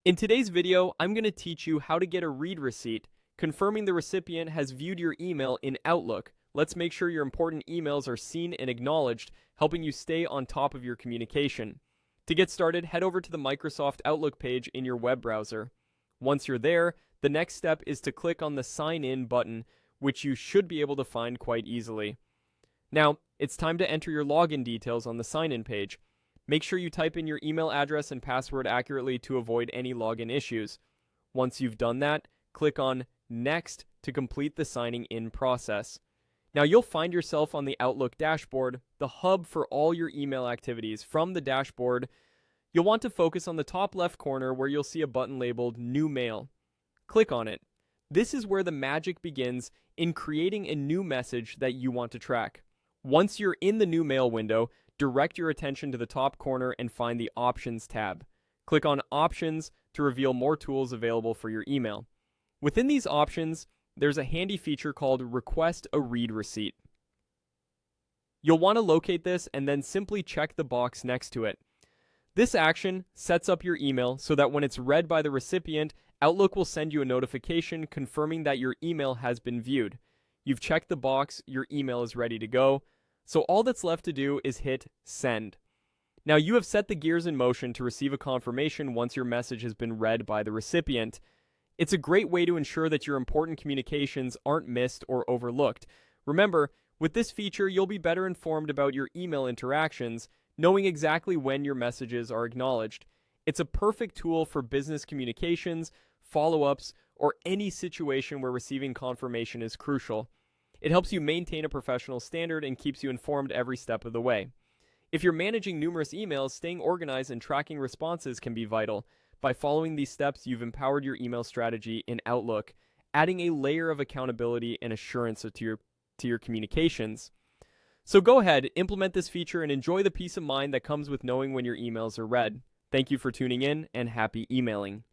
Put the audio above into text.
In today's video, I'm going to teach you how to get a read receipt, confirming the recipient has viewed your email in Outlook. Let's make sure your important emails are seen and acknowledged, helping you stay on top of your communication. To get started, head over to the Microsoft Outlook page in your web browser. Once you're there, the next step is to click on the Sign In button, which you should be able to find quite easily. Now, it's time to enter your login details on the Sign In page. Make sure you type in your email address and password accurately to avoid any login issues. Once you've done that, click on Next to complete the signing in process. Now you'll find yourself on the Outlook dashboard, the hub for all your email activities. From the dashboard, you'll want to focus on the top left corner where you'll see a button labeled New Mail. Click on it. This is where the magic begins in creating a new message that you want to track. Once you're in the New Mail window, direct your attention to the top corner and find the Options tab. Click on Options to reveal more tools available for your email. Within these options, there's a handy feature called Request a Read Receipt. You'll want to locate this and then simply check the box next to it. This action sets up your email so that when it's read by the recipient, Outlook will send you a notification confirming that your email has been viewed. You've checked the box, your email is ready to go. So all that's left to do is hit Send. Now you have set the gears in motion to receive a confirmation once your message has been read by the recipient. It's a great way to ensure that your important communications aren't missed or overlooked. Remember, with this feature, you'll be better informed about your email interactions, knowing exactly when your messages are acknowledged. It's a perfect tool for business communications, follow-ups, or any situation where receiving confirmation is crucial. It helps you maintain a professional standard and keeps you informed every step of the way. If you're managing numerous emails, staying organized and tracking responses can be vital. By following these steps, you've empowered your email strategy in Outlook, adding a layer of accountability and assurance to your communications. So go ahead, implement this feature, and enjoy the peace of mind that comes with knowing when your emails are read. Thank you for tuning in, and happy emailing.